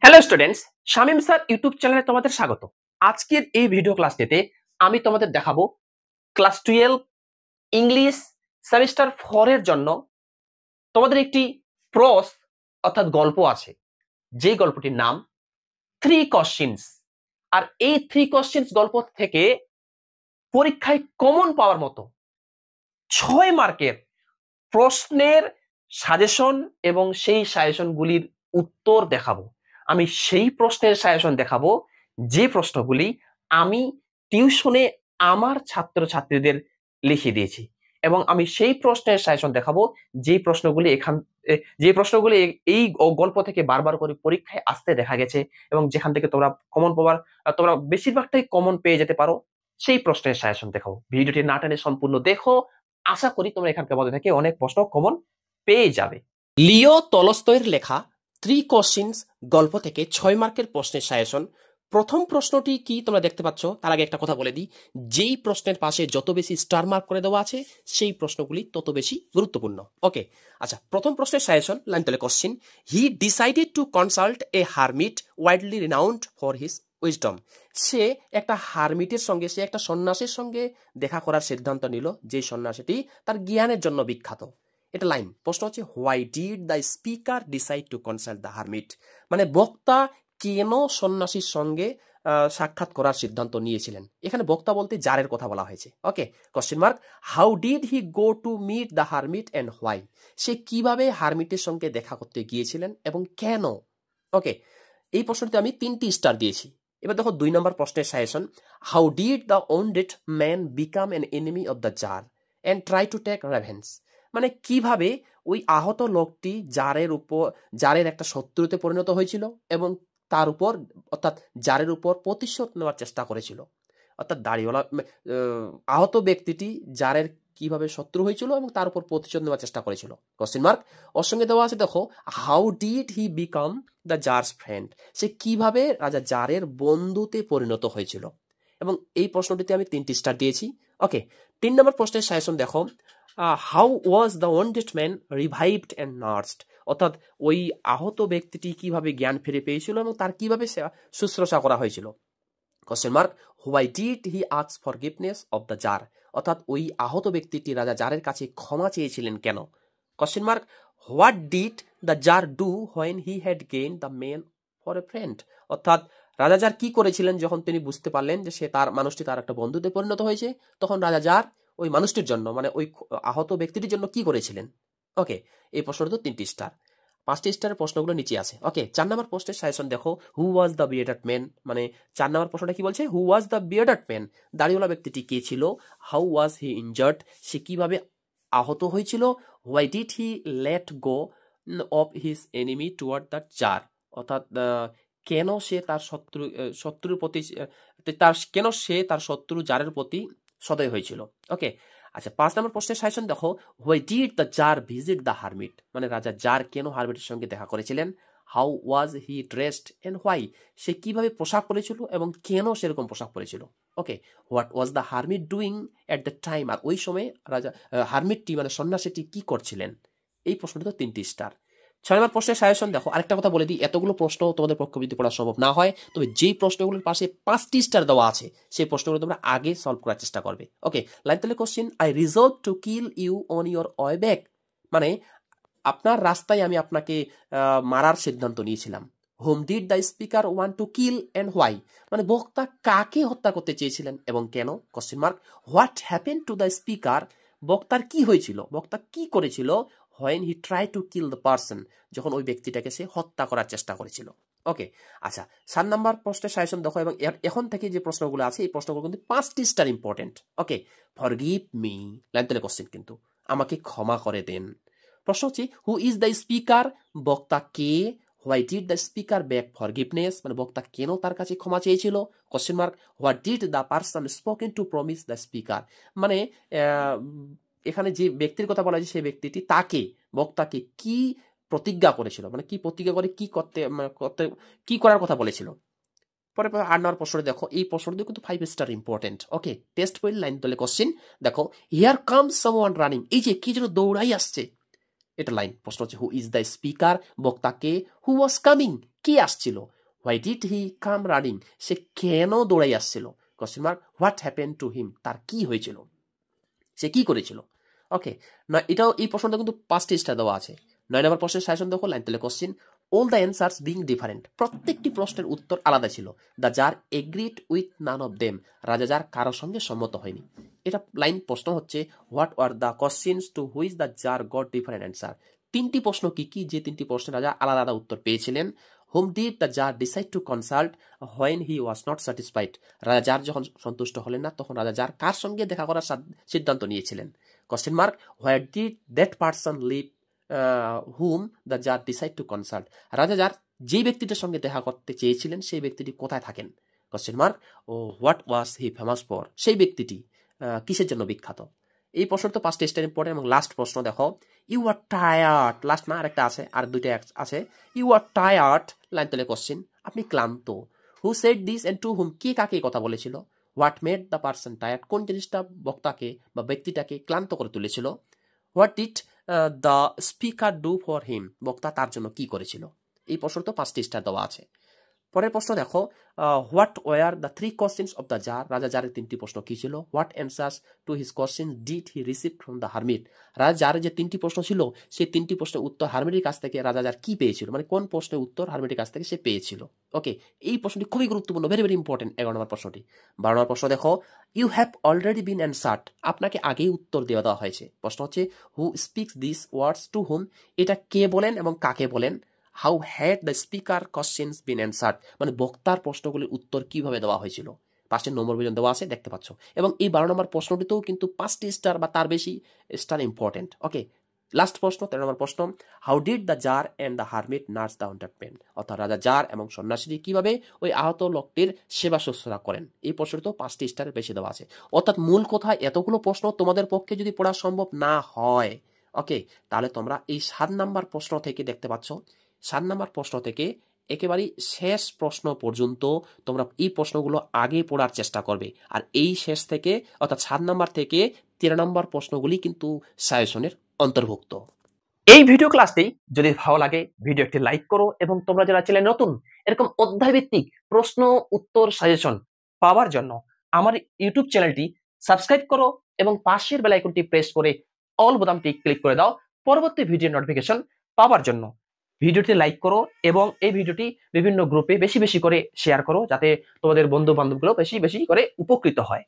Hello students, Shamim sir YouTube চ্যানেলে তোমাদের স্বাগত। আজকের এই ভিডিও ক্লাসটিতে আমি তোমাদের দেখাবো ক্লাস 12 ইংলিশ সেমিস্টার 4 এর জন্য তোমাদের একটি প্রস অর্থাৎ গল্প আছে, যে গল্পটির নাম 3 কোশ্চেনস। আর এই 3 কোশ্চেনস গল্প থেকে পরীক্ষায় কমন পাওয়ার মতো 6 মার্কের প্রশ্নের সাজেশন এবং সেই সাজেশনগুলির উত্তর দেখাবো। আমি সেই প্রশ্নের সাজেশন দেখাবো যে প্রশ্নগুলি আমি টিউশনে আমার ছাত্রছাত্রীদের লিখে দিয়েছি, এবং আমি সেই প্রশ্নের সাজেশন দেখাবো যে প্রশ্নগুলি এই গল্প থেকে বারবার করে পরীক্ষায় আসতে দেখা গেছে এবং যেখান থেকে তোমরা বেশিরভাগটাই কমন পেয়ে যেতে পারো। সেই প্রশ্নের সাজেশন দেখাবো। ভিডিওটি না টেনে সম্পূর্ণ দেখো, আশা করি তোমরা এখানকার মধ্যে থেকে অনেক প্রশ্ন কমন পেয়ে যাবে। লিও তলস্তয়ের লেখা 3 কোশ্চেনস গল্প থেকে 6 মার্কের প্রশ্নের সাজেশন। প্রথম প্রশ্নটি কি তোমরা দেখতে পাচ্ছ, তার আগে একটা কথা বলে দিই, যেই প্রশ্নের পাশে যত বেশি স্টার মার্ক করে দেওয়া আছে সেই প্রশ্নগুলি তত বেশি গুরুত্বপূর্ণ। ওকে, আচ্ছা, প্রথম প্রশ্নের সাজেশন লাইন তলে question, he decided to consult a hermit widely renowned for his wisdom. সে একটা হারমিটের সঙ্গে, সে একটা সন্ন্যাসীর সঙ্গে দেখা করার সিদ্ধান্ত নিল, যে সন্ন্যাসীটি তার জ্ঞানের জন্য বিখ্যাত। এটা লাইন। প্রশ্ন হচ্ছে why did the speaker decide to consult the hermit, মানে বক্তা কেন সন্ন্যাসীর সঙ্গে সাক্ষাৎ করার সিদ্ধান্ত নিয়েছিলেন। এখানে বক্তা বলতে জারের কথা বলা হয়েছে। Okay, question mark, how did he go to meet the hermit and why, সে কিভাবে হারমিটের সঙ্গে দেখা করতে গিয়েছিলেন এবং কেন। ওকে, এই প্রশ্নটিতে আমি 3টি স্টার দিয়েছি। এবার দেখো 2 নম্বর প্রশ্নের suggestion, how did the wounded man become an enemy of the tsar and try to take revenge, মানে কিভাবে ওই আহত লোকটি জারের একটা শত্রুতে পরিণত হয়েছিল এবং তার উপর অর্থাৎ জারের উপর প্রতিশোধ নেওয়ার চেষ্টা করেছিল। অর্থাৎ দাড়িওয়ালা আহত ব্যক্তিটি জারের কিভাবে শত্রু হয়েছিল এবং তার উপর প্রতিশোধ নেওয়ার চেষ্টা করেছিল। কোশ্চেন মার্ক, ওর সঙ্গে দেওয়া আছে দেখো, how did he become the tsar's friend, সে কিভাবে রাজা জারের বন্ধুতে পরিণত হয়েছিল। এবং এই প্রশ্নটিতে আমি 3টি স্টার দিয়েছি। ওকে, 3 নম্বর প্রশ্নের সাজেশন দেখো, how was the wounded man revived and nursed, অর্থাৎ ওই আহত ব্যক্তিটি কিভাবে জ্ঞান ফিরে পেয়েছিল এবং তার কিভাবে শুশ্রূষা করা হয়েছিল। Question mark, why did he ask forgiveness of the tsar, অর্থাৎ ওই আহত ব্যক্তিটি রাজা জারের কাছে ক্ষমা চেয়েছিলেন কেন। Question mark, what did the tsar do when he had gain the man for a friend, অর্থাৎ রাজা জার কি করেছিলেন যখন তিনি বুঝতে পারলেন যে মানুষটি তার একটা বন্ধুতে পরিণত হয়েছে, তখন রাজা জার ওই মানুষটির জন্য, মানে ওই আহত ব্যক্তিটির জন্য কি করেছিলেন। ওকে, এই প্রশ্নটা তো 3টি স্টার। 5টি স্টারের প্রশ্নগুলো নিচে আছে। ওকে, 4 নম্বর প্রশ্নের সাজেশন দেখো, হু ওয়াজ দ্য বিয়ার্ডড ম্যান, মানে 4 নম্বর প্রশ্নটা কি বলছে, হু ওয়াজ দ্য বিয়ার্ডড ম্যান, দাড়িওয়ালা ব্যক্তিটি কে ছিল। হাউ ওয়াজ হি ইনজার্ড, সে কিভাবে আহত হয়েছিল। Why did he let go of his enemy toward the tsar, অর্থাৎ কেন সে তার শত্রুর প্রতি তার শত্রু জারের প্রতি সদয় হয়েছিল। ওকে, আচ্ছা, 5 নম্বর প্রশ্নের সাজেশন দেখো, why did the tsar visit the hermit, মানে রাজা জার কেন হারমিটের সঙ্গে দেখা করেছিলেন। How was he dressed and why, সে কিভাবে পোশাক পরেছিল এবং কেন সেরকম পোশাক পরেছিল। Okay, what was the hermit doing at the time, আর ওই সময় রাজা হারমিটটি মানে সন্ন্যাসীটি কি করছিলেন। এই প্রশ্নটা তো 3টি স্টার। 6 নম্বর প্রশ্নের সাজেশন দেখো, আরেকটা কথা বলে দিই, এতগুলো প্রশ্ন তোমাদের পক্ষে যদি পড়া সম্ভব না হয়, তবে যেই প্রশ্নগুলোর পাশে 5টি স্টার দেওয়া আছে সেই প্রশ্নগুলো তোমরা আগে সলভ করার চেষ্টা করবে। ওকে, লাইন তাহলে question, I resolve to kill you on your way back, মানে আপনার রাস্তায় আমি আপনাকে মারার সিদ্ধান্ত নিয়েছিলাম। Whom did the speaker want to kill and why, মানে বক্তা কাকে হত্যা করতে চেয়েছিলেন এবং কেন। Question mark, what happen to the speaker, বক্তার কি হয়েছিল, বক্তা কি করেছিল। When he try to kill the person, যখন ওই ব্যক্তিটাকে সে হত্যা করার চেষ্টা করেছিল। ওকে, আচ্ছা, 7 নাম্বার প্রশ্নের সাজেশন দেখো, এবং এখন থেকে যে প্রশ্নগুলো আছে এই প্রশ্নগুলো কিন্তু 5টি স্টার ইম্পর্টেন্ট। ওকে, ফরগিভ মি, লাইন তাহলে কোশ্চেন কিন্তু, আমাকে ক্ষমা করে দেন। প্রশ্ন হচ্ছে, হু ইজ দ্য স্পিকার, বক্তা কে। Why did the speaker beg forgiveness, মানে বক্তা কেন তার কাছে ক্ষমা চেয়েছিল। Question mark, what did the person spoken to promise the speaker, মানে এখানে যে ব্যক্তির কথা বলা হয়েছে সেই ব্যক্তিটি বক্তাকে কি প্রতিজ্ঞা করেছিল, মানে কি প্রতিজ্ঞা করে কি করার কথা বলেছিল। পরে 8 নম্বর প্রশ্নটা দেখো, এই প্রশ্নটি কিন্তু 5 স্টার ইম্পর্টেন্ট। ওকে, টেস্ট পয়েন্ট লাইন তলে কোশ্চেন দেখো, হিয়ার কামস সামওয়ান রানিং, এই যে কি যেন দৌড়াই আসছে, এটা লাইন। প্রশ্ন হচ্ছে হু ইজ দ্য স্পিকার, বক্তাকে, হু ওয়াজ কামিং, কি আসছিল, why did he come running, সে কেন দৌড়াই আসছিল, question mark what happen to him, তার কি হয়েছিল, সে কি করেছিল। ওকে, না এটাও এই প্রশ্নটা কিন্তু 5টি স্টার দেওয়া আছে। 9 নম্বর প্রশ্নের সাজেশন দেখো, লাইন তাহলে question all the answers being different, প্রত্যেকটি প্রশ্নের উত্তর আলাদা ছিল। The tsar agreed with none of them, রাজা জার কারোর সঙ্গে সম্মত হয়নি। এটা লাইন। প্রশ্ন হচ্ছে what are the questions to which the tsar got different answer, 3টি প্রশ্ন কি কি, যে 3টি প্রশ্নের রাজা আলাদা আলাদা উত্তর পেয়েছিলেন। Whom did the tsar decide to consult when he was not satisfied, রাজা জার যখন সন্তুষ্ট হলেন না তখন রাজা জার কার সঙ্গে দেখা করার সিদ্ধান্ত নিয়েছিলেন। Question mark where did that person live whom the tsar decide to consult, রাজা জার যে ব্যক্তিটার সঙ্গে দেখা করতে চেয়েছিলেন সেই ব্যক্তিটি কোথায় থাকেন। কোশ্চেন মার্ক ও what was he famous for, সেই ব্যক্তিটি কিসের জন্য বিখ্যাত। এই প্রশ্ন তো 5টি স্টার ইম্পর্টেন্ট। এবং লাস্ট প্রশ্ন দেখো, ইউ আর টায়ার্ড, লাস্ট না আরেকটা আছে, আর 2টা আছে, ইউ আর টায়ার্ড, লাইন তলে কোশ্চেন আপনি ক্লান্ত, who said this and to whom, কে কাকে কথা বলেছিল, what made the person tired, কোন জিনিসটা বক্তাকে বা ব্যক্তিটাকে ক্লান্ত করে তুলেছিল, what did the speaker do for him, বক্তা তার জন্য কি করেছিল। এই প্রশ্ন তো 5টি স্টার দেওয়া আছে। পরের প্রশ্ন দেখো, what were the 3 questions of the tsar, রাজা জারের 3টি প্রশ্ন কি ছিল, what answers to his question did he receive from the hermit, রাজা জারের যে 3টি প্রশ্ন ছিল সেই 3টি প্রশ্নের উত্তর হারমিটের কাছ থেকে রাজা জার কি পেয়েছিল, মানে কোন প্রশ্নের উত্তর হারমিটের কাছ থেকে সে পেয়েছিল। ওকে, এই প্রশ্নটি খুবই গুরুত্বপূর্ণ, ভেরি ভেরি ইম্পর্টেন্ট। 11 নম্বর প্রশ্নটি। 12 নম্বর প্রশ্ন দেখো, you have already been answered, আপনাকে আগেই উত্তর দেওয়া হয়েছে। প্রশ্ন হচ্ছে who speaks this words to whom, এটা কে বলেন এবং কাকে বলেন। How had the speaker questions been answered, মানে বক্তার প্রশ্নগুলির উত্তর কিভাবে দেওয়া হয়েছিল। 5টি নম্বর পর্যন্ত দেওয়া আছে, দেখতে পাচ্ছ। এবং এই 12 নম্বর প্রশ্নটিতেও কিন্তু 5টি স্টার বা তার বেশি স্টার ইম্পর্টেন্ট। ওকে, লাস্ট প্রশ্ন 13 নম্বর প্রশ্ন, how did the tsar and the hermit nurse the wounded pen, অর্থাৎ রাজা জার এবং সন্ন্যাসী কিভাবে ওই আহত লোকটির সেবা শুশ্রূষা করেন। এই প্রশ্নটিতেও 5টি স্টারের বেশি দেওয়া আছে। অর্থাৎ মূল কথা, এতগুলো প্রশ্ন তোমাদের পক্ষে যদি পড়া সম্ভব না হয়, ওকে, তাহলে তোমরা এই 7 নম্বর প্রশ্ন থেকে দেখতে পাচ্ছ, 7 নম্বর প্রশ্ন থেকে একেবারেই শেষ প্রশ্ন পর্যন্ত তোমরা এই প্রশ্নগুলো আগে পড়ার চেষ্টা করবে। আর এই শেষ থেকে অর্থাৎ 7 নম্বর থেকে 13 নম্বর প্রশ্নগুলি কিন্তু সাজেশনের অন্তর্ভুক্ত। এই ভিডিও ক্লাসটি যদি ভালো লাগে ভিডিও একটি লাইক করো, এবং তোমরা যারা চ্যানেলে নতুন এরকম অধ্যায় ভিত্তিক প্রশ্ন উত্তর সাজেশন পাওয়ার জন্য আমার ইউটিউব চ্যানেলটি সাবস্ক্রাইব করো এবং পাশের বেল আইকনটি প্রেস করে অল বোতামটি ক্লিক করে দাও পরবর্তী ভিডিও নোটিফিকেশন পাওয়ার জন্য। ভিডিওটি লাইক করো এবং এই ভিডিওটি বিভিন্ন গ্রুপে বেশি বেশি করে শেয়ার করো, যাতে তোমাদের বন্ধু বান্ধবগুলো বেশি বেশি করে উপকৃত হয়।